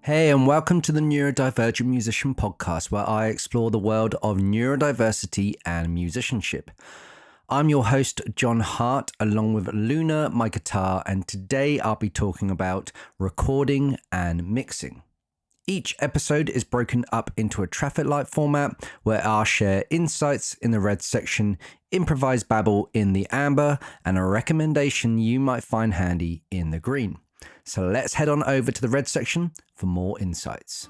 Hey, and welcome to the Neurodivergent Musician Podcast, where I explore the world of neurodiversity and musicianship. I'm your host, Jon Hart, along with Luna, my guitar, and today I'll be talking about recording and mixing. Each episode is broken up into a traffic light format where I'll share insights in the red section, improvised babble in the amber, and a recommendation you might find handy in the green. So let's head on over to the red section for more insights.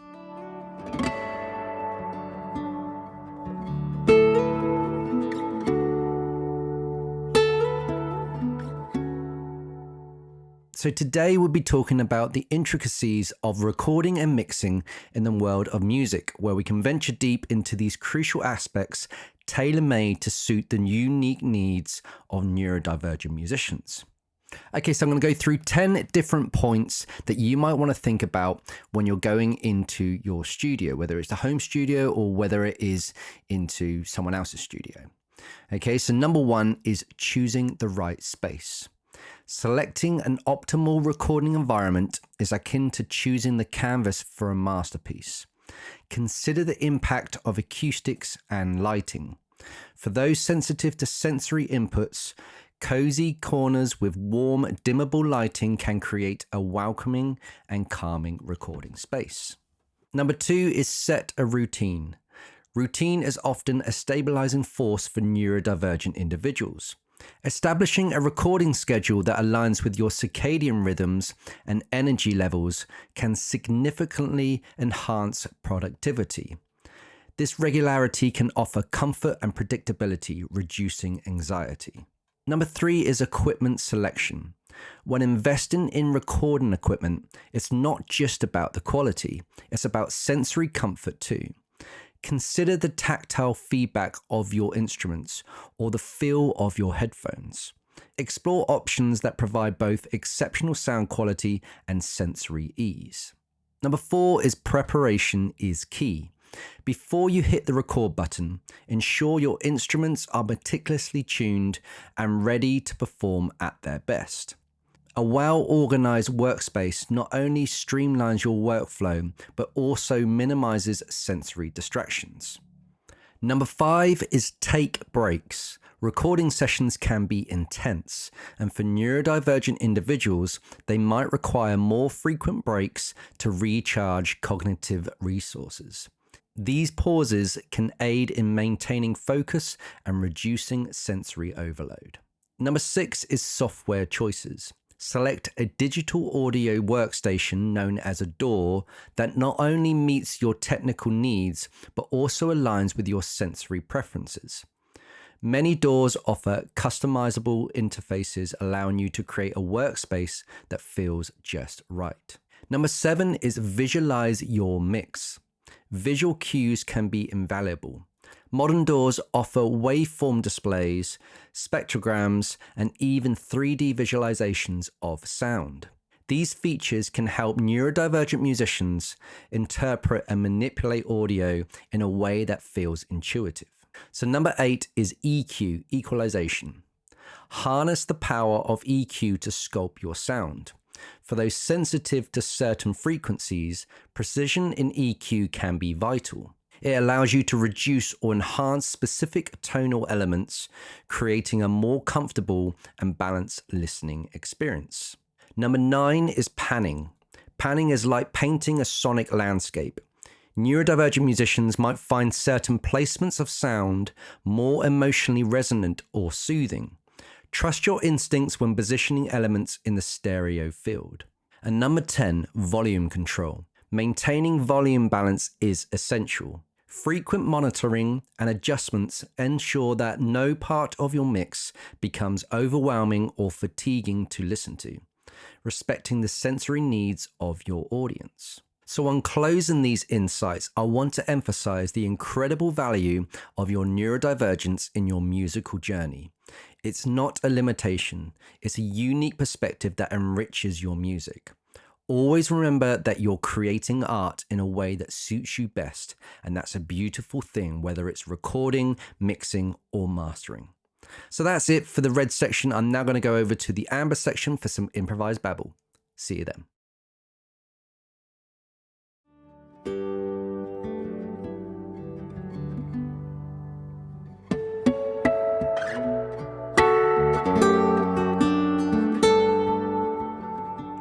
So today we'll be talking about the intricacies of recording and mixing in the world of music, where we can venture deep into these crucial aspects tailor-made to suit the unique needs of neurodivergent musicians. Okay, so I'm going to go through 10 different points that you might want to think about when you're going into your studio, whether it's the home studio or whether it is into someone else's studio. Okay, so number one is choosing the right space. Selecting an optimal recording environment is akin to choosing the canvas for a masterpiece. Consider the impact of acoustics and lighting. For those sensitive to sensory inputs, cozy corners with warm, dimmable lighting can create a welcoming and calming recording space. Number two is set a routine. Routine is often a stabilizing force for neurodivergent individuals. Establishing a recording schedule that aligns with your circadian rhythms and energy levels can significantly enhance productivity. This regularity can offer comfort and predictability, reducing anxiety. Number three is equipment selection. When investing in recording equipment, it's not just about the quality, it's about sensory comfort too. Consider the tactile feedback of your instruments or the feel of your headphones. Explore options that provide both exceptional sound quality and sensory ease. Number four is preparation is key. Before you hit the record button, ensure your instruments are meticulously tuned and ready to perform at their best. A well-organized workspace not only streamlines your workflow, but also minimizes sensory distractions. Number five is take breaks. Recording sessions can be intense, and for neurodivergent individuals, they might require more frequent breaks to recharge cognitive resources. These pauses can aid in maintaining focus and reducing sensory overload. Number six is software choices. Select a digital audio workstation known as a DAW that not only meets your technical needs, but also aligns with your sensory preferences. Many DAWs offer customizable interfaces, allowing you to create a workspace that feels just right. Number seven is visualize your mix. Visual cues can be invaluable. Modern DAWs offer waveform displays, spectrograms, and even 3D visualizations of sound. These features can help neurodivergent musicians interpret and manipulate audio in a way that feels intuitive. So number eight is EQ, equalization. Harness the power of EQ to sculpt your sound. For those sensitive to certain frequencies, precision in EQ can be vital. It allows you to reduce or enhance specific tonal elements, creating a more comfortable and balanced listening experience. Number nine is panning. Panning is like painting a sonic landscape. Neurodivergent musicians might find certain placements of sound more emotionally resonant or soothing. Trust your instincts when positioning elements in the stereo field. And number 10, volume control. Maintaining volume balance is essential. Frequent monitoring and adjustments ensure that no part of your mix becomes overwhelming or fatiguing to listen to, respecting the sensory needs of your audience. So on closing these insights, I want to emphasize the incredible value of your neurodivergence in your musical journey. It's not a limitation, it's a unique perspective that enriches your music. Always remember that you're creating art in a way that suits you best, and that's a beautiful thing, whether it's recording, mixing, or mastering. So that's it for the red section. I'm now going to go over to the amber section for some improvised babble. See you then.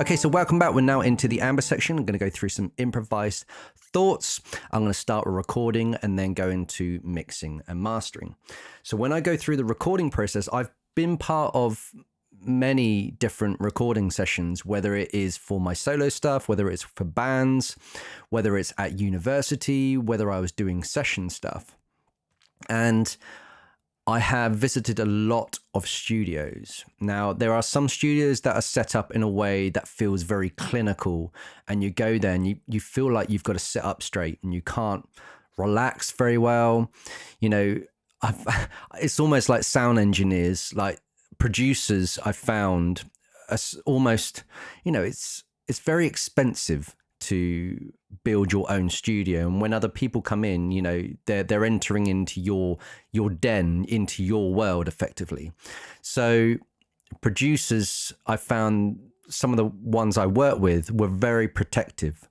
Okay, so welcome back. We're now into the amber section. I'm going to go through some improvised thoughts. I'm going to start with recording and then go into mixing and mastering. So when I go through the recording process, I've been part of many different recording sessions, whether it is for my solo stuff, whether it's for bands, whether it's at university, whether I was doing session stuff. And I have visited a lot of studios. Now, there are some studios that are set up in a way that feels very clinical, and you go there and you feel like you've got to sit up straight and you can't relax very well. You know, it's almost like sound engineers, like producers I found almost, you know, it's very expensive to build your own studio, and when other people come in, you know, they're entering into your den, into your world effectively. So producers, I found some of the ones I work with were very protective,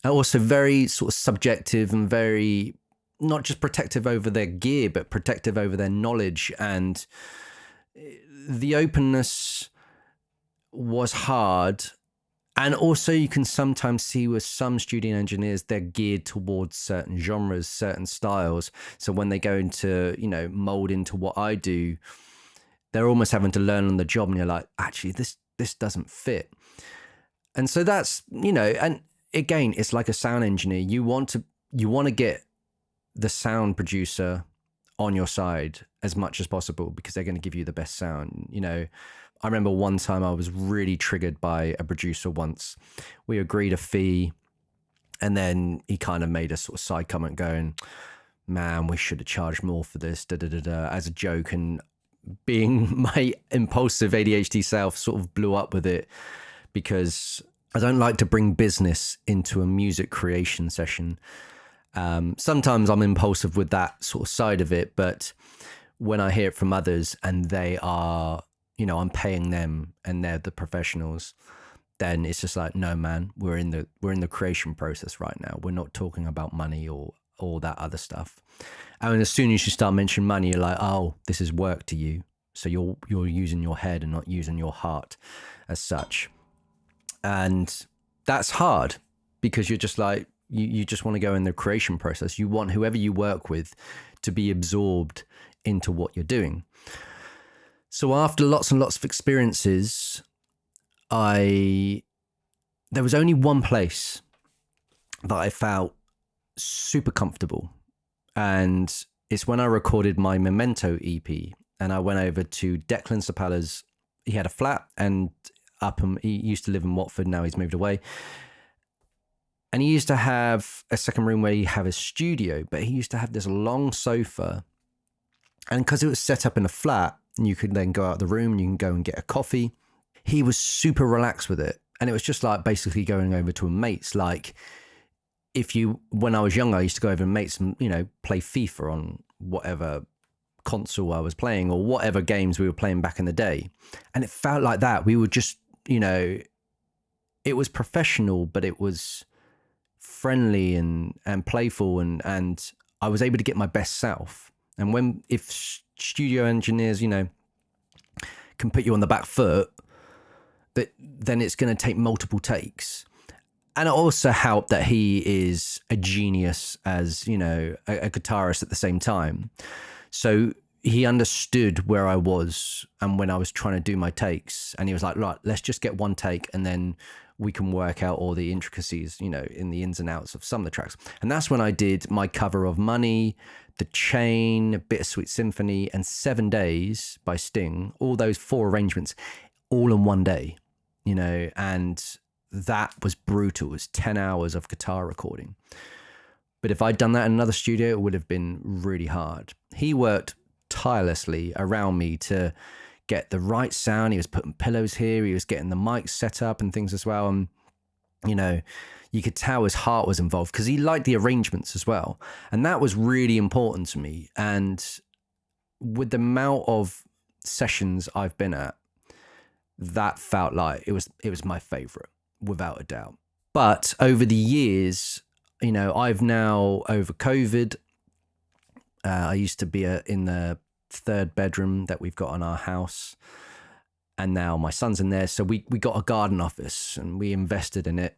and also very sort of subjective, and very not just protective over their gear, but protective over their knowledge. And the openness was hard. And also you can sometimes see with some studio engineers, they're geared towards certain genres, certain styles. So when they go into, you know, mold into what I do, they're almost having to learn on the job. And you're like, actually, this doesn't fit. And so that's, you know, and again, it's like a sound engineer. You want to get the sound producer on your side as much as possible, because they're going to give you the best sound. You know, I remember one time I was really triggered by a producer once. We agreed a fee, and then he kind of made a sort of side comment going, man, we should have charged more for this, as a joke. And being my impulsive ADHD self, sort of blew up with it, because I don't like to bring business into a music creation session. Sometimes I'm impulsive with that sort of side of it, but when I hear it from others and they are, you know, I'm paying them and they're the professionals, then it's just like, no, man, we're in the creation process right now. We're not talking about money or all that other stuff. And as soon as you start mentioning money, you're like, oh, this is work to you. So you're using your head and not using your heart as such. And that's hard, because you're just like, you just want to go in the creation process. You want whoever you work with to be absorbed into what you're doing. So after lots and lots of experiences, there was only one place that I felt super comfortable. And it's when I recorded my Memento EP, and I went over to Declan Sapala's. He had a flat, and he used to live in Watford. Now he's moved away. And he used to have a second room where he had a studio, but he used to have this long sofa. And because it was set up in a flat, and you could then go out the room and you can go and get a coffee, he was super relaxed with it. And it was just like basically going over to a mate's. Like when I was younger, I used to go over to mates and, you know, play FIFA on whatever console I was playing or whatever games we were playing back in the day. And it felt like that. We were just, you know, it was professional, but it was friendly and playful, and I was able to get my best self. And if studio engineers, you know, can put you on the back foot, then it's going to take multiple takes. And it also helped that he is a genius as, you know, a guitarist at the same time. So he understood where I was and when I was trying to do my takes. And he was like, right, let's just get one take, and then we can work out all the intricacies, you know, in the ins and outs of some of the tracks. And that's when I did my cover of Money, The Chain, Bittersweet Symphony, and 7 Days by Sting, all those 4 arrangements, all in one day, you know, and that was brutal. It was 10 hours of guitar recording. But if I'd done that in another studio, it would have been really hard. He worked tirelessly around me to get the right sound. He was putting pillows here. He was getting the mic set up and things as well. And, you know, you could tell his heart was involved because he liked the arrangements as well. And that was really important to me. And with the amount of sessions I've been at, that felt like it was my favorite, without a doubt. But over the years, you know, I've now, over COVID, I used to be in the 3rd bedroom that we've got in our house. And now my son's in there. So we got a garden office and we invested in it.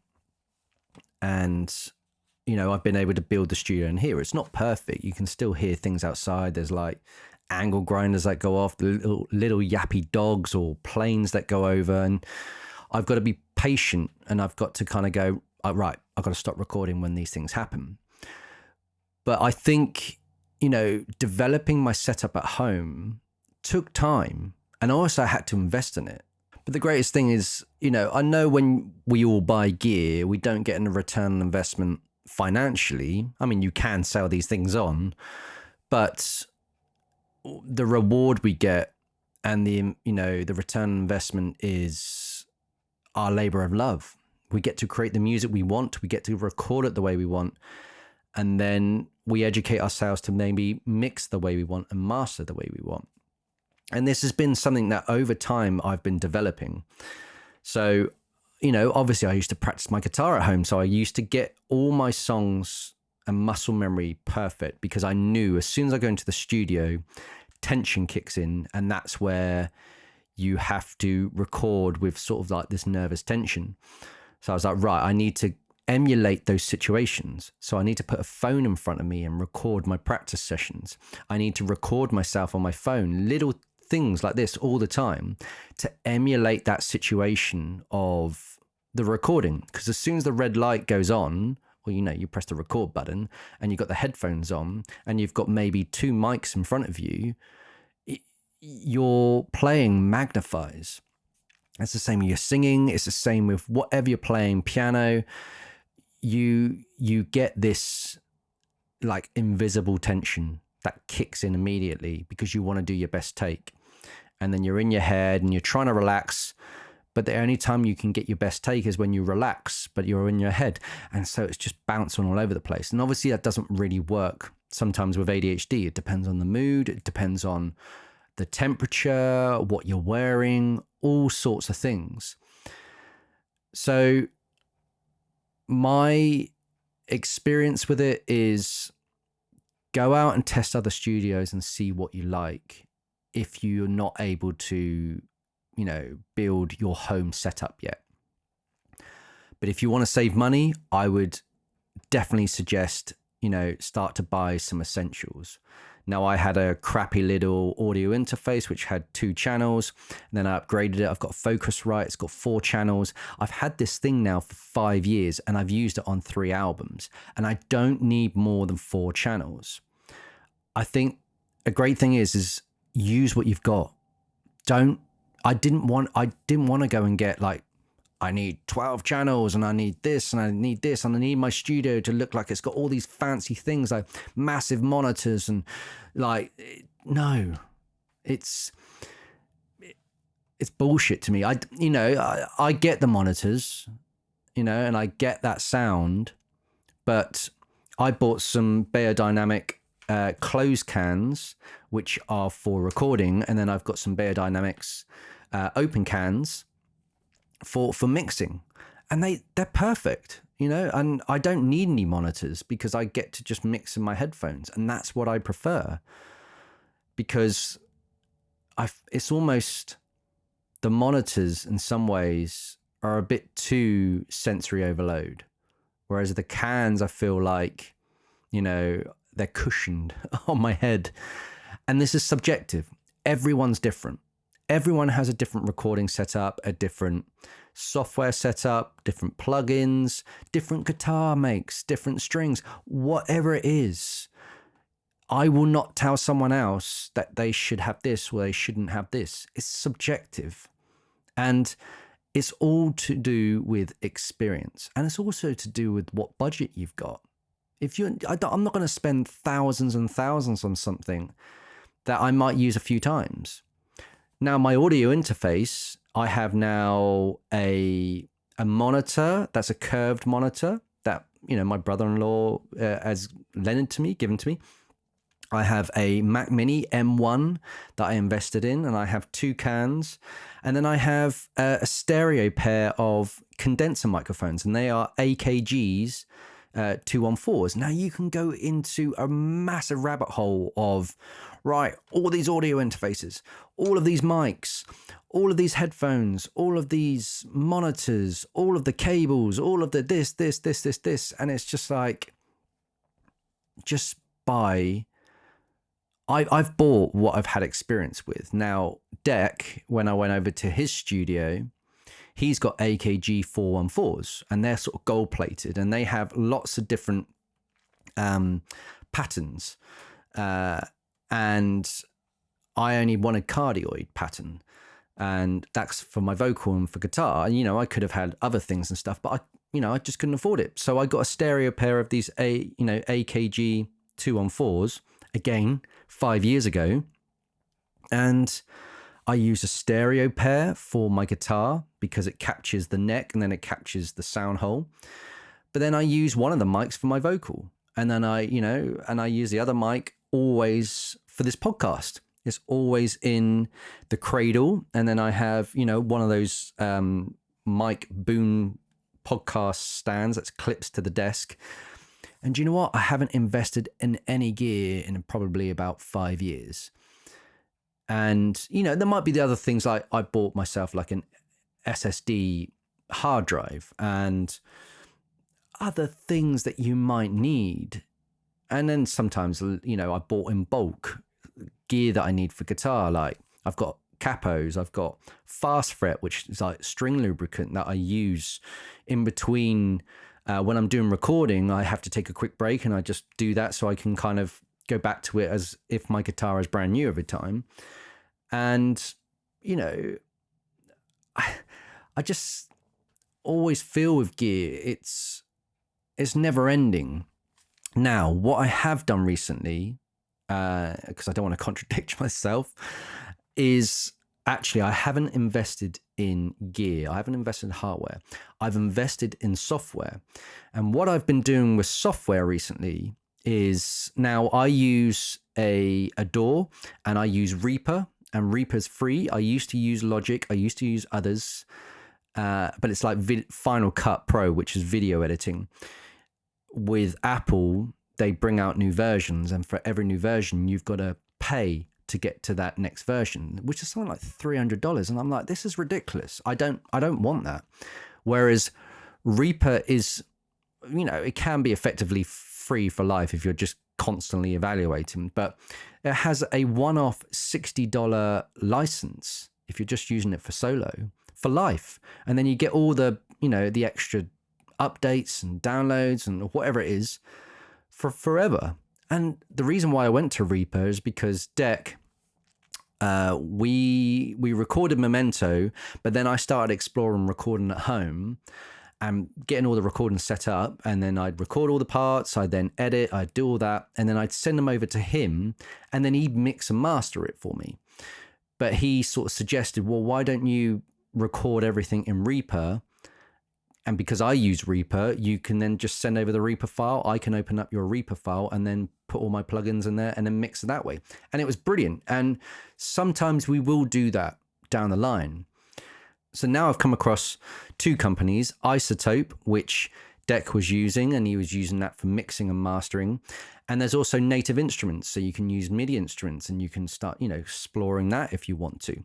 And, I've been able to build the studio in here. It's not perfect. You can still hear things outside. There's like angle grinders that go off, the little yappy dogs or planes that go over. And I've got to be patient, and I've got to kind of go, right, I've got to stop recording when these things happen. But I think, developing my setup at home took time, and I also had to invest in it. But the greatest thing is, I know when we all buy gear, we don't get a return on investment financially. I mean, you can sell these things on, but the reward we get and the return on investment is our labor of love. We get to create the music we want. We get to record it the way we want. And then we educate ourselves to maybe mix the way we want and master the way we want. And this has been something that over time I've been developing. So, obviously I used to practice my guitar at home. So I used to get all my songs and muscle memory perfect, because I knew as soon as I go into the studio, tension kicks in. And that's where you have to record with sort of like this nervous tension. So I was like, right, I need to emulate those situations. So I need to put a phone in front of me and record my practice sessions. I need to record myself on my phone, little things like this all the time, to emulate that situation of the recording. Because as soon as the red light goes on, well, you press the record button and you've got the headphones on and you've got maybe 2 mics in front of you, your playing magnifies. It's the same when you're singing. It's the same with whatever you're playing, piano. You get this like invisible tension that kicks in immediately because you want to do your best take. And then you're in your head and you're trying to relax, but the only time you can get your best take is when you relax, but you're in your head. And so it's just bouncing all over the place. And obviously that doesn't really work sometimes with ADHD. It depends on the mood. It depends on the temperature, what you're wearing, all sorts of things. So my experience with it is go out and test other studios and see what you like if you're not able to, build your home setup yet. But if you want to save money, I would definitely suggest, start to buy some essentials. Now, I had a crappy little audio interface which had 2 channels, and then I upgraded it. I've got Focusrite, it's got 4 channels. I've had this thing now for 5 years and I've used it on 3 albums, and I don't need more than 4 channels. I think a great thing is use what you've got. I didn't want to go and get like, I need 12 channels and I need this and I need this and I need my studio to look like it's got all these fancy things like massive monitors and like, no, it's bullshit to me. I get the monitors, and I get that sound, but I bought some Beyerdynamic closed cans, which are for recording. And then I've got some Beyerdynamics open cans for mixing, and they're perfect, and I don't need any monitors because I get to just mix in my headphones, and that's what I prefer, because it's almost, the monitors in some ways are a bit too sensory overload, whereas the cans, I feel like, they're cushioned on my head. And this is subjective. Everyone's different. Everyone has a different recording setup, a different software setup, different plugins, different guitar makes, different strings, whatever it is. I will not tell someone else that they should have this or they shouldn't have this. It's subjective. And it's all to do with experience. And it's also to do with what budget you've got. I'm not going to spend thousands and thousands on something that I might use a few times. Now, my audio interface, I have now a monitor that's a curved monitor that, my brother-in-law has given to me. I have a Mac Mini M1 that I invested in, and I have 2 cans. And then I have a stereo pair of condenser microphones, and they are AKGs, 214s. Now you can go into a massive rabbit hole of, right, all these audio interfaces, all of these mics, all of these headphones, all of these monitors, all of the cables, all of the this. And it's just like, just buy. I've bought what I've had experience with. Now, Deck, when I went over to his studio, he's got AKG 414s, and they're sort of gold plated, and they have lots of different patterns. And I only wanted cardioid pattern, and that's for my vocal and for guitar. And, I could have had other things and stuff, but I just couldn't afford it. So I got a stereo pair of these AKG 214s, again, 5 years ago. And I use a stereo pair for my guitar because it captures the neck and then it captures the sound hole. But then I use one of the mics for my vocal. And then I use the other mic always for this podcast. It's always in the cradle. And then I have, one of those mic boom podcast stands that clips to the desk. And do you know what? I haven't invested in any gear in probably about 5 years. And, there might be the other things, like I bought myself like an SSD hard drive and other things that you might need. And then sometimes, I bought in bulk gear that I need for guitar. Like I've got capos, I've got fast fret, which is like string lubricant that I use in between. When I'm doing recording, I have to take a quick break and I just do that so I can kind of go back to it as if my guitar is brand new every time. And, I just always feel with gear, it's never ending. Now, what I have done recently, because I don't want to contradict myself, is actually I haven't invested in gear. I haven't invested in hardware. I've invested in software. And what I've been doing with software recently is, now I use a DAW and I use Reaper, and Reaper's free. I used to use Logic. I used to use others, but it's like Final Cut Pro, which is video editing. With Apple, they bring out new versions, and for every new version, you've got to pay to get to that next version, which is something like $300. And I'm like, this is ridiculous. I don't want that. Whereas Reaper is, it can be effectively free for life if you're just constantly evaluating, but it has a one-off $60 license if you're just using it for solo for life. And then you get all the, the extra updates and downloads and whatever it is for forever. And the reason why I went to Reaper is because Deck, we recorded Memento, but then I started exploring recording at home and getting all the recording set up. And then I'd record all the parts, I'd then edit, I'd do all that, and then I'd send them over to him, and then he'd mix and master it for me. But he sort of suggested, well, why don't you record everything in Reaper? And because I use Reaper, you can then just send over the Reaper file. I can open up your Reaper file and then put all my plugins in there and then mix it that way. And it was brilliant. And sometimes we will do that down the line. So now I've come across two companies, Isotope, which Deck was using, and he was using that for mixing and mastering. And there's also Native Instruments. So you can use MIDI instruments and you can start, exploring that if you want to.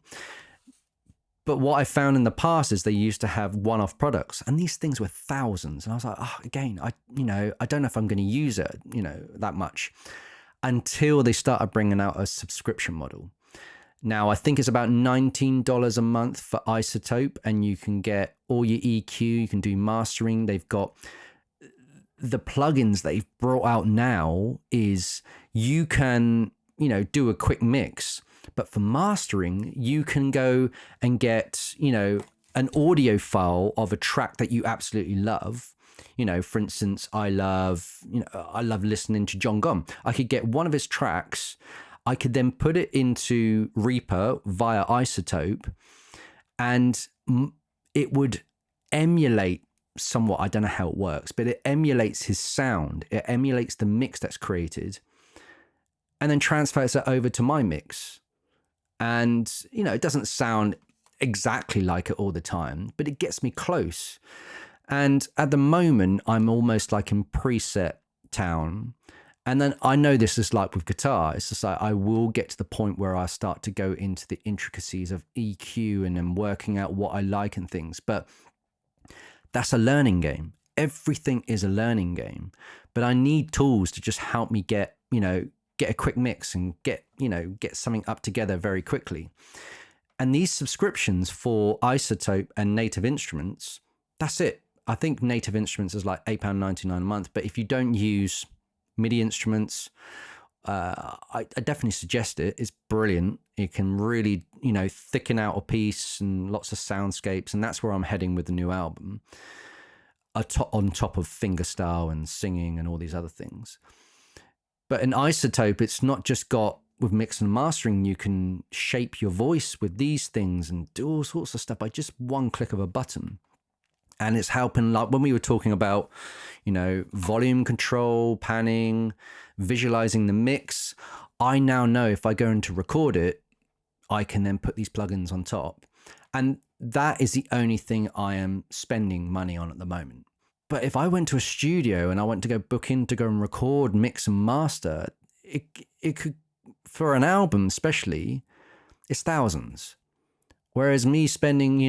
But what I found in the past is they used to have one-off products, and these things were thousands. And I was like, again, I don't know if I'm going to use it, that much, until they started bringing out a subscription model. Now, I think it's about $19 a month for Isotope, and you can get all your EQ, you can do mastering. They've got the plugins they've brought out now is you can, do a quick mix. But for mastering, you can go and get, an audio file of a track that you absolutely love. For instance, I love listening to John Gone. I could get one of his tracks. I could then put it into Reaper via Isotope, and it would emulate somewhat. I don't know how it works, but it emulates his sound. It emulates the mix that's created, and then transfers it over to my mix. And, it doesn't sound exactly like it all the time, but it gets me close. And at the moment, I'm almost like in preset town. And then I know this is like with guitar. It's just like I will get to the point where I start to go into the intricacies of EQ and then working out what I like and things. But that's a learning game. Everything is a learning game. But I need tools to just help me get a quick mix and get something up together very quickly. And these subscriptions for iZotope and Native Instruments, that's it. I think Native Instruments is like £8.99 a month. But if you don't use MIDI instruments, I definitely suggest it. It's brilliant. It can really, thicken out a piece and lots of soundscapes. And that's where I'm heading with the new album, on top of fingerstyle and singing and all these other things. But in iZotope, it's not just got with mix and mastering, you can shape your voice with these things and do all sorts of stuff by just one click of a button. And it's helping, like when we were talking about, volume control, panning, visualizing the mix. I now know if I go in to record it, I can then put these plugins on top. And that is the only thing I am spending money on at the moment. But if I went to a studio and I went to go book in to go and record, mix and master, it could, for an album especially, it's thousands. Whereas me spending,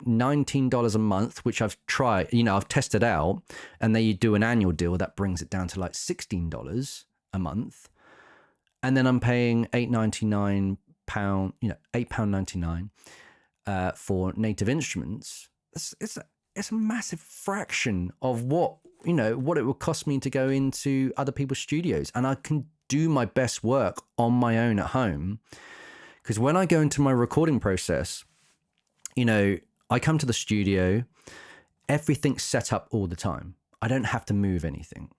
$19 a month, which I've tried, I've tested out, and then you do an annual deal that brings it down to like $16 a month. And then I'm paying £8.99, £8.99 for Native Instruments. It's a massive fraction of what it would cost me to go into other people's studios. And I can do my best work on my own at home. Because when I go into my recording process, I come to the studio, everything's set up all the time. I don't have to move anything.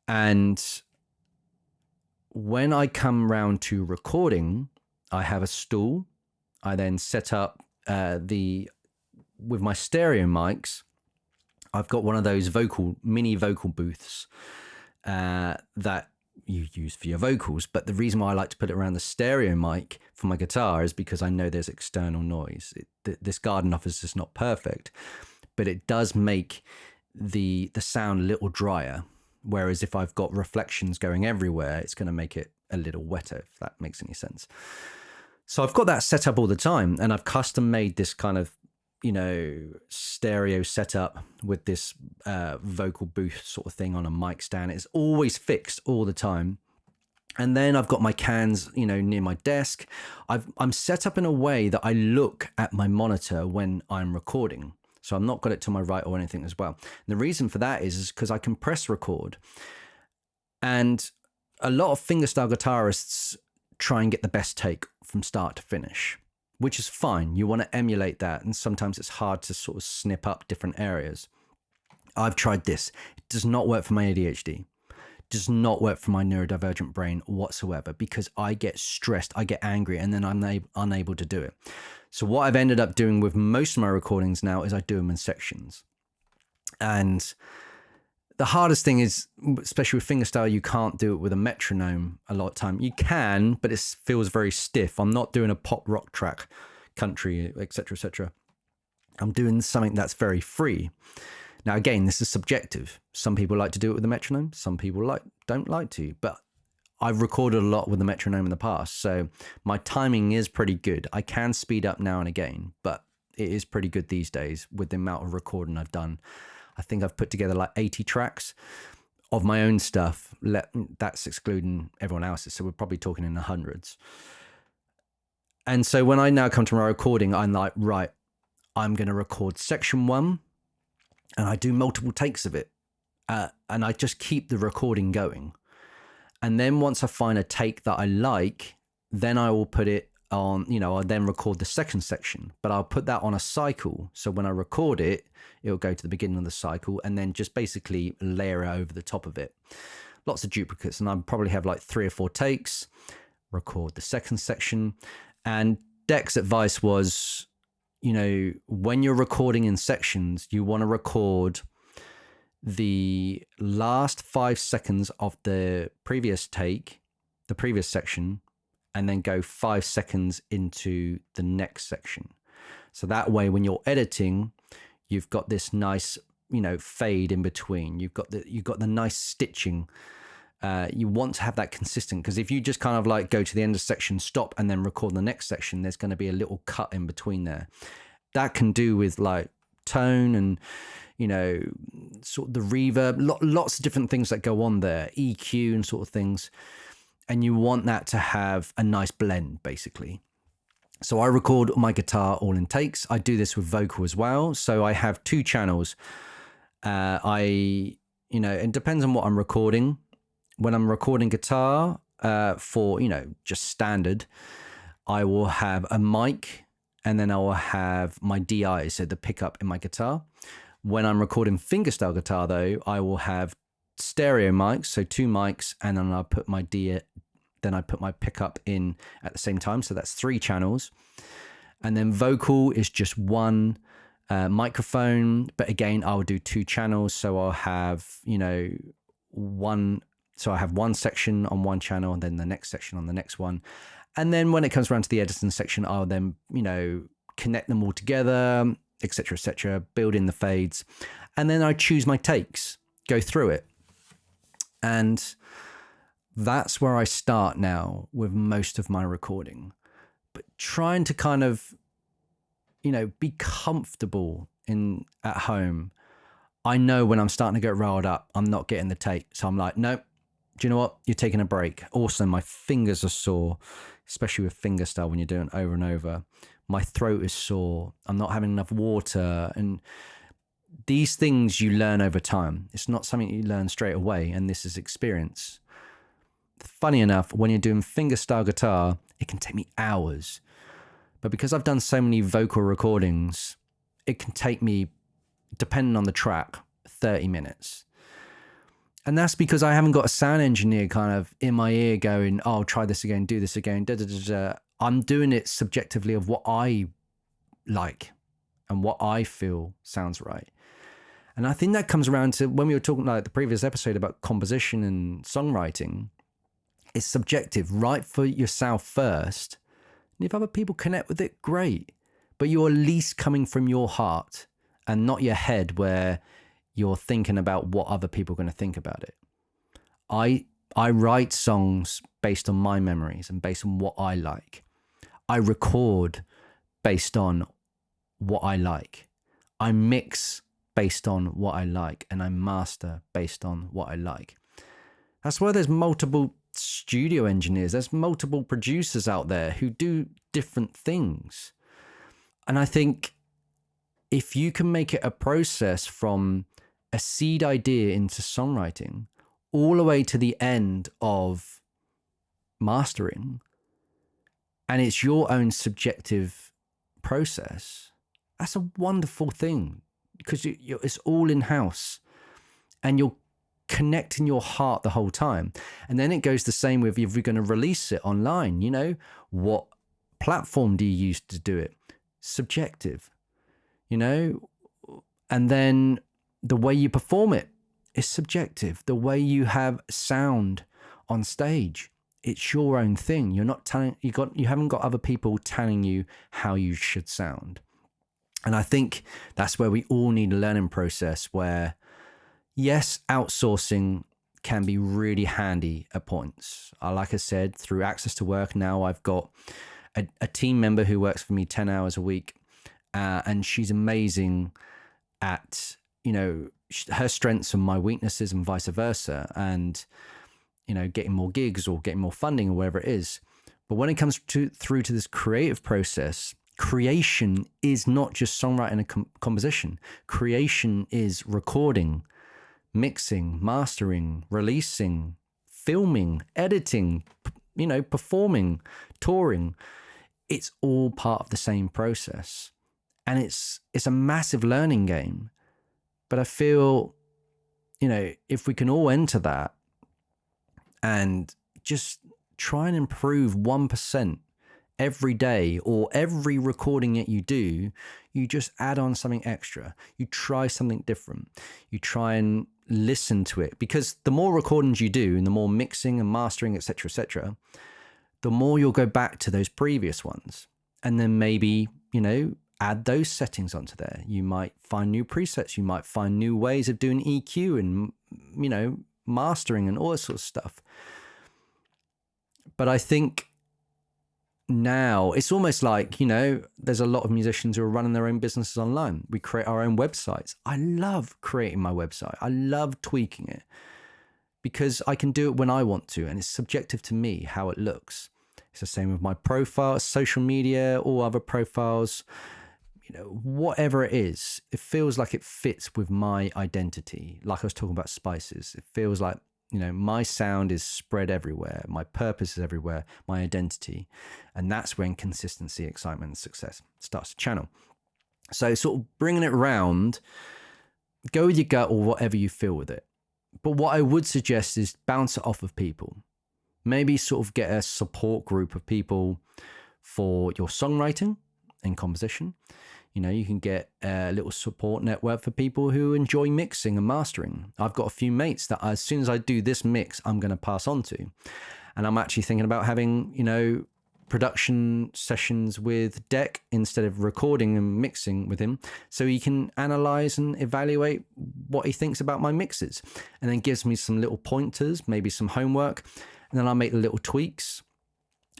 And when I come round to recording, I have a stool. I then set up with my stereo mics. I've got one of those mini vocal booths that you use for your vocals. But the reason why I like to put it around the stereo mic for my guitar is because I know there's external noise. This garden office is not perfect, but it does make the sound a little drier. Whereas if I've got reflections going everywhere, it's going to make it a little wetter, if that makes any sense. So I've got that set up all the time, and I've custom made this kind of stereo setup with this vocal booth sort of thing on a mic stand. It's always fixed all the time. And then I've got my cans, near my desk. I'm set up in a way that I look at my monitor when I'm recording. So I'm not got it to my right or anything as well. And the reason for that is because I can press record. And a lot of fingerstyle guitarists try and get the best take from start to finish, which is fine. You want to emulate that. And sometimes it's hard to sort of snip up different areas. I've tried this. It does not work for my ADHD. It does not work for my neurodivergent brain whatsoever, because I get stressed, I get angry, and then I'm unable to do it. So what I've ended up doing with most of my recordings now is I do them in sections. And the hardest thing is, especially with fingerstyle, you can't do it with a metronome a lot of time. You can, but it feels very stiff. I'm not doing a pop rock track, country, etc., etc. I'm doing something that's very free. Now, again, this is subjective. Some people like to do it with a metronome. Some people don't like to. But I've recorded a lot with the metronome in the past, so my timing is pretty good. I can speed up now and again, but it is pretty good these days with the amount of recording I've done. I think I've put together like 80 tracks of my own stuff. That's excluding everyone else's, so we're probably talking in the hundreds. And so when I now come to my recording, I'm like, right, I'm going to record section 1, and I do multiple takes of it, and I just keep the recording going. And then once I find a take that I like, then I will put it on, I'll then record the second section, but I'll put that on a cycle. So when I record it, it'll go to the beginning of the cycle and then just basically layer it over the top of it. Lots of duplicates. And I'll probably have like 3 or 4 takes, record the second section. And Deck's advice was, when you're recording in sections, you want to record the last 5 seconds of the previous take, the previous section, and then go 5 seconds into the next section. So that way, when you're editing, You've got this nice, fade in between. You've got the nice stitching. You want to have that consistent, because if you just kind of like go to the end of section, stop, and then record the next section, there's going to be a little cut in between there. That can do with like tone and, sort of the reverb, lots of different things that go on there, EQ and sort of things. And you want that to have a nice blend, basically. So I record my guitar all in takes. I do this with vocal as well. So I have 2 channels. It depends on what I'm recording. When I'm recording guitar for, just standard, I will have a mic, and then I will have my DI, so the pickup in my guitar. When I'm recording fingerstyle guitar, though, I will have stereo mics, so 2 mics, and then I put my pickup in at the same time. So that's 3 channels. And then vocal is just 1 microphone, but again, I'll do 2 channels. So I'll have, so I have 1 section on 1 channel, and then the next section on the next one. And then when it comes around to the editing section, I'll then, connect them all together, etc., build in the fades. And then I choose my takes, go through it. And that's where I start now with most of my recording. But trying to kind of, be comfortable at home. I know when I'm starting to get riled up, I'm not getting the take. So I'm like, nope. Do you know what? You're taking a break. Also, my fingers are sore, especially with fingerstyle when you're doing it over and over. My throat is sore. I'm not having enough water. And these things you learn over time. It's not something you learn straight away. And this is experience. Funny enough, when you're doing fingerstyle guitar, it can take me hours. But because I've done so many vocal recordings, it can take me, depending on the track, 30 minutes. And that's because I haven't got a sound engineer kind of in my ear going, oh, try this again, do this again, da, da, da, da. I'm doing it subjectively of what I like and what I feel sounds right. And I think that comes around to when we were talking like the previous episode about composition and songwriting. It's subjective. Write for yourself first. And if other people connect with it, great. But you're at least coming from your heart and not your head where you're thinking about what other people are going to think about it. I write songs based on my memories and based on what I like. I record based on what I like. I mix based on what I like, and I master based on what I like. That's why there's multiple studio engineers, there's multiple producers out there who do different things. And I think if you can make it a process from a seed idea into songwriting all the way to the end of mastering, and it's your own subjective process, that's a wonderful thing, because it's all in-house and you're connecting your heart the whole time. And then it goes the same with if you're going to release it online, what platform do you use to do it? Subjective, and then the way you perform it is subjective. The way you have sound on stage, it's your own thing. You're not telling, you haven't got other people telling you how you should sound. And I think that's where we all need a learning process where, yes, outsourcing can be really handy at points. Like I said, through Access to Work, now I've got a team member who works for me 10 hours a week. And she's amazing at, her strengths and my weaknesses and vice versa. And, getting more gigs or getting more funding or whatever it is. But when it comes through to this creative process, creation is not just songwriting and composition. Creation is recording, mixing, mastering, releasing, filming, editing, performing, touring. It's all part of the same process. And it's a massive learning game. But I feel, if we can all enter that and just try and improve 1% every day, or every recording that you do, you just add on something extra. You try something different. You try and listen to it, because the more recordings you do and the more mixing and mastering, etc., the more you'll go back to those previous ones. And then maybe, add those settings onto there. You might find new presets. You might find new ways of doing EQ and, mastering and all that sort of stuff. But I think now it's almost like, there's a lot of musicians who are running their own businesses online. We create our own websites. I love creating my website. I love tweaking it because I can do it when I want to, and it's subjective to me how it looks. It's the same with my profile, social media, all other profiles, whatever it is, it feels like it fits with my identity. Like I was talking about spices, it feels like, my sound is spread everywhere. My purpose is everywhere, my identity. And that's when consistency, excitement, and success starts to channel. So sort of bringing it around, go with your gut or whatever you feel with it. But what I would suggest is bounce it off of people. Maybe sort of get a support group of people for your songwriting and composition. You can get a little support network for people who enjoy mixing and mastering. I've got a few mates that as soon as I do this mix, I'm going to pass on to. And I'm actually thinking about having, production sessions with Deck instead of recording and mixing with him, so he can analyze and evaluate what he thinks about my mixes, and then gives me some little pointers, maybe some homework, and then I'll make the little tweaks.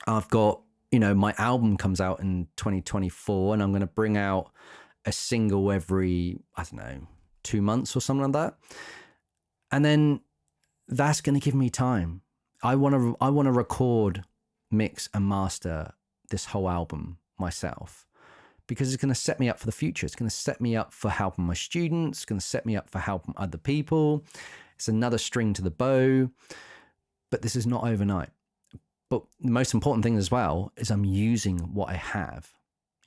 I've got, my album comes out in 2024, and I'm going to bring out a single every, 2 months or something like that. And then that's going to give me time. I want to record, mix and master this whole album myself, because it's going to set me up for the future. It's going to set me up for helping my students. It's going to set me up for helping other people. It's another string to the bow, but this is not overnight. But the most important thing as well is I'm using what I have.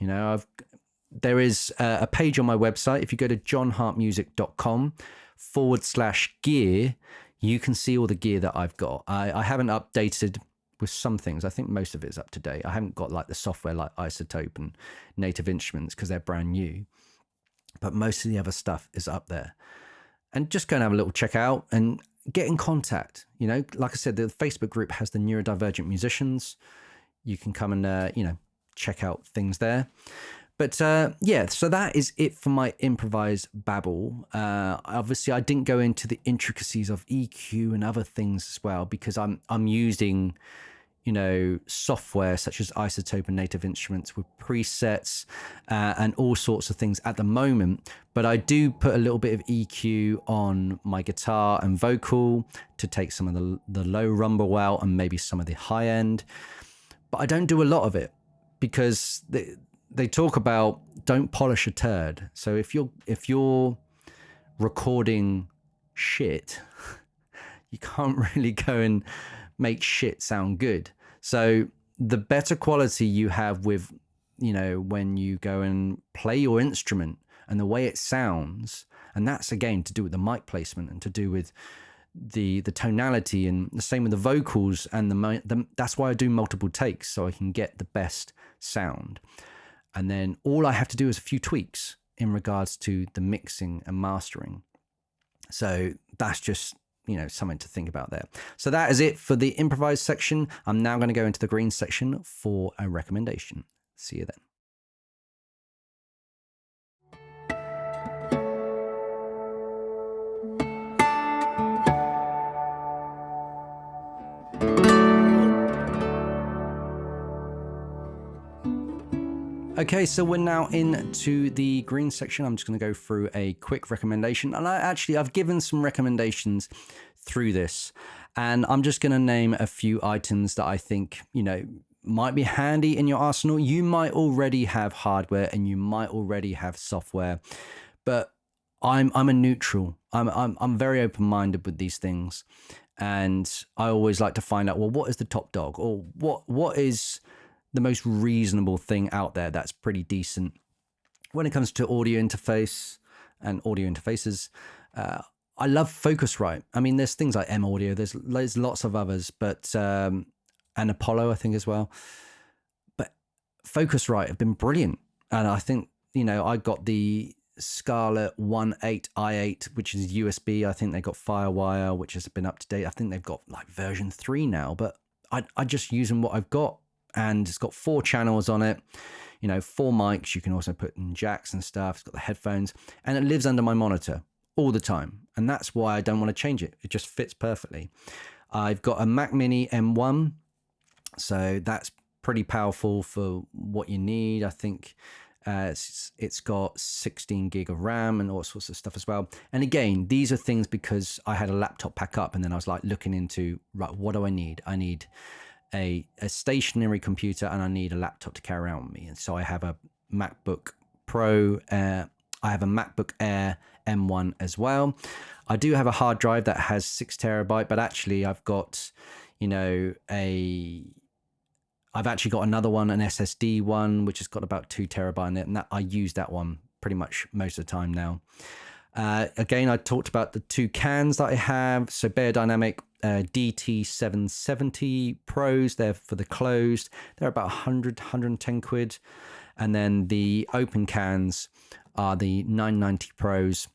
There is a page on my website. If you go to jonhartmusic.com/gear, you can see all the gear that I've got. I haven't updated with some things. I think most of it is up to date. I haven't got like the software like iZotope and Native Instruments because they're brand new. But most of the other stuff is up there. And just go and have a little check out and get in contact. Like I said, the Facebook group has the neurodivergent musicians. You can come and, check out things there. But so that is it for my improvised babble. Obviously, I didn't go into the intricacies of EQ and other things as well, because I'm using, software such as iZotope and Native Instruments with presets and all sorts of things at the moment. But I do put a little bit of EQ on my guitar and vocal to take some of the low rumble out and maybe some of the high end. But I don't do a lot of it because they talk about don't polish a turd. So if you're recording shit, you can't really go and make shit sound good. So the better quality you have with, when you go and play your instrument and the way it sounds, and that's again to do with the mic placement and to do with the tonality, and the same with the vocals and that's why I do multiple takes, so I can get the best sound. And then all I have to do is a few tweaks in regards to the mixing and mastering. So that's just, something to think about there. So that is it for the improvised section. I'm now going to go into the green section for a recommendation. See you then. Okay, so we're now into the green section. I'm just going to go through a quick recommendation. And I've given some recommendations through this. And I'm just going to name a few items that I think, might be handy in your arsenal. You might already have hardware and you might already have software. But I'm a neutral. I'm very open-minded with these things. And I always like to find out, well, what is the top dog? Or what is the most reasonable thing out there that's pretty decent when it comes to audio interface and audio interfaces. I love Focusrite. I mean, there's things like M Audio, there's lots of others, but and Apollo, I think, as well. But Focusrite have been brilliant. And I think, I got the Scarlett 1.8i8, which is USB. I think they got Firewire, which has been up to date. I think they've got like version 3 now, but I just using what I've got. and it's got 4 channels on it, 4 mics. You can also put in jacks and stuff. It's got the headphones, and it lives under my monitor all the time. And that's why I don't want to change it. It just fits perfectly. I've got a Mac Mini M1, so that's pretty powerful for what you need. I think it's got 16 gig of RAM and all sorts of stuff as well. And again, these are things because I had a laptop pack up, and then I was like looking into, right, what do I need? I need a stationary computer, and I need a laptop to carry around with me. And so I have a MacBook Pro, I have a MacBook Air M1 as well. I do have a hard drive that has 6 terabyte, but actually I've got, I've actually got another one, an SSD one, which has got about 2 terabyte in it. And that I use that one pretty much most of the time now. Again, I talked about the 2 cans that I have. So Beyerdynamic DT770 Pros, they're for the closed. They're about 100, 110 quid. And then the open cans are the 990 Pros.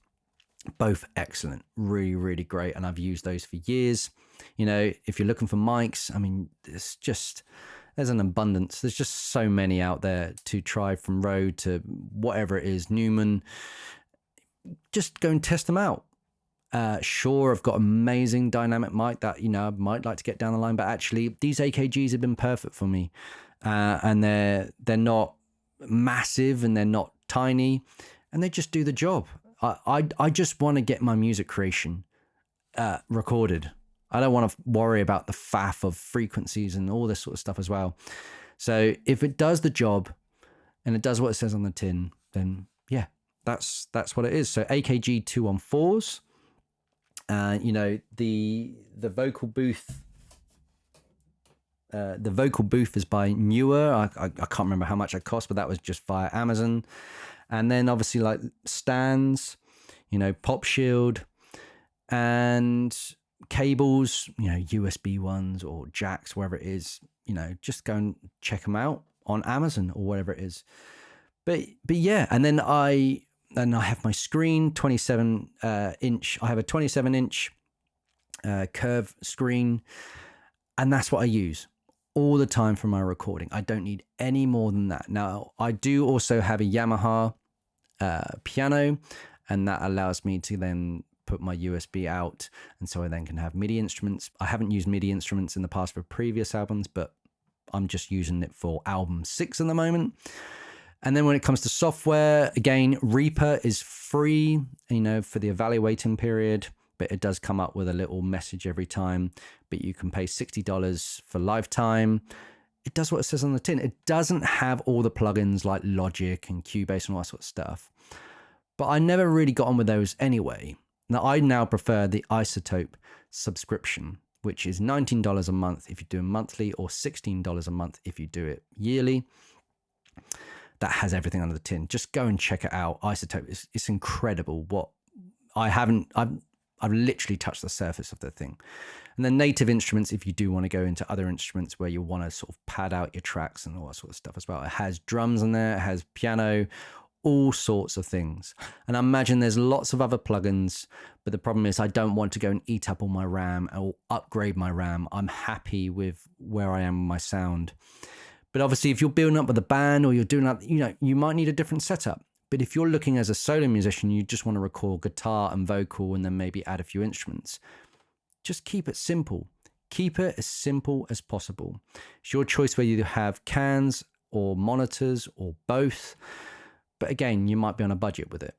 Both excellent, really, really great. And I've used those for years. If you're looking for mics, I mean, there's an abundance. There's just so many out there to try, from Rode to whatever it is, Newman. Just go and test them out. Sure, I've got amazing dynamic mic that, I might like to get down the line, but actually these AKGs have been perfect for me. And they're not massive, and they're not tiny, and they just do the job. I just want to get my music creation recorded. I don't want to worry about the faff of frequencies and all this sort of stuff as well. So if it does the job and it does what it says on the tin, then yeah, that's what it is. So AKG 214s, the vocal booth. The vocal booth is by Newer. I can't remember how much it cost, but that was just via Amazon. And then obviously like stands, pop shield, and cables, USB ones or jacks, wherever it is, just go and check them out on Amazon or whatever it is. But yeah, and then I have my screen, 27 inch. I have a 27 inch curve screen, and that's what I use all the time for my recording. I don't need any more than that. Now, I do also have a Yamaha piano, and that allows me to then put my USB out, and so I then can have MIDI instruments. I haven't used MIDI instruments in the past for previous albums, but I'm just using it for album 6 at the moment. And then when it comes to software, again, Reaper is free, for the evaluating period, but it does come up with a little message every time. But you can pay $60 for lifetime. It does what it says on the tin. It doesn't have all the plugins like Logic and Cubase and all that sort of stuff. But I never really got on with those anyway. Now, I now prefer the Isotope subscription, which is $19 a month if you do it monthly, or $16 a month if you do it yearly. That has everything under the tin. Just go and check it out. Isotope, it's incredible. I've literally touched the surface of the thing. And then Native Instruments, if you do want to go into other instruments where you want to sort of pad out your tracks and all that sort of stuff as well. It has drums in there, it has piano, all sorts of things. And I imagine there's lots of other plugins, but the problem is I don't want to go and eat up all my RAM or upgrade my RAM. I'm happy with where I am with my sound. But obviously, if you're building up with a band, or you're doing that, you might need a different setup. But if you're looking as a solo musician, you just want to record guitar and vocal and then maybe add a few instruments, just keep it simple. Keep it as simple as possible. It's your choice whether you have cans or monitors or both. But again, you might be on a budget with it.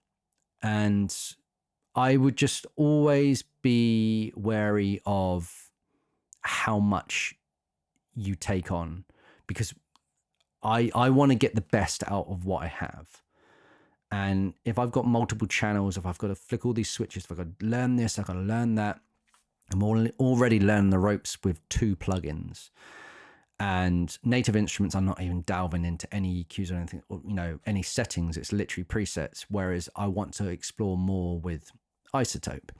And I would just always be wary of how much you take on, because I want to get the best out of what I have. And if I've got multiple channels, if I've got to flick all these switches, if I've got to learn this, I've got to learn that. I'm already learning the ropes with 2 plugins. And Native Instruments, I'm not even delving into any EQs or anything, or, any settings. It's literally presets. Whereas I want to explore more with Isotope,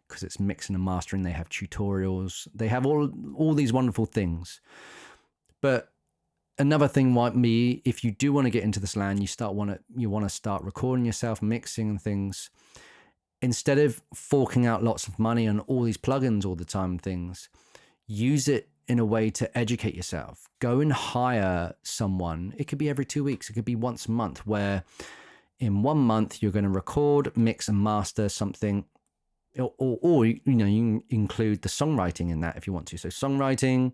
because it's mixing and mastering. They have tutorials. They have all these wonderful things. But another thing might be, if you do want to get into this land, you want to start recording yourself, mixing and things. Instead of forking out lots of money on all these plugins all the time and things, use it in a way to educate yourself. Go and hire someone. It could be every 2 weeks. It could be once a month, where in 1 month you're going to record, mix and master something, or you know, you include the songwriting in that if you want to. So songwriting,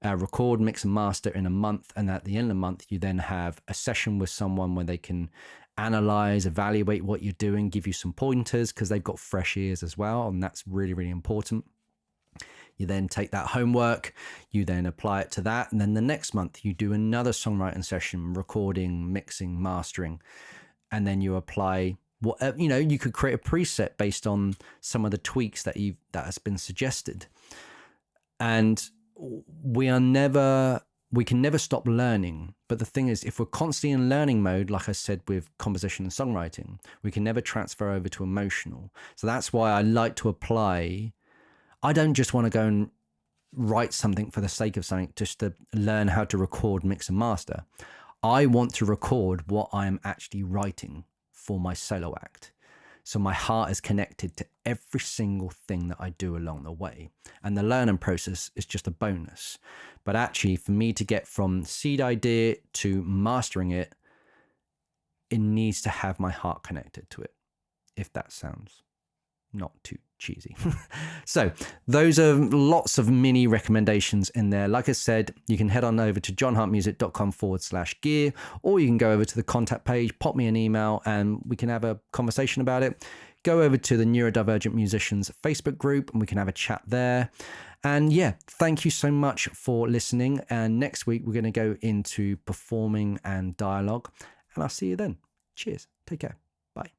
record, mix and master in a month, and at the end of the month you then have a session with someone where they can analyze, evaluate what you're doing, give you some pointers, because they've got fresh ears as well, and that's really, really important. You then take that homework, you then apply it to that, and then the next month you do another songwriting session, recording, mixing, mastering, and then you apply what, you know, you could create a preset based on some of the tweaks that has been suggested. And we can never stop learning. But the thing is, if we're constantly in learning mode, like I said with composition and songwriting, we can never transfer over to emotional. So that's why I like to apply. I don't just want to go and write something for the sake of something, just to learn how to record, mix and master. I want to record what I am actually writing for my solo act. So my heart is connected to every single thing that I do along the way. And the learning process is just a bonus. But actually, for me to get from seed idea to mastering it, it needs to have my heart connected to it, if that sounds not too cheesy. So those are lots of mini recommendations in there. Like I said, you can head on over to jonhartmusic.com/gear, or you can go over to the contact page, pop me an email, and we can have a conversation about it. Go over to the Neurodivergent Musicians Facebook group and we can have a chat there. And yeah, thank you so much for listening. And next week, we're going to go into performing and dialogue. And I'll see you then. Cheers. Take care. Bye.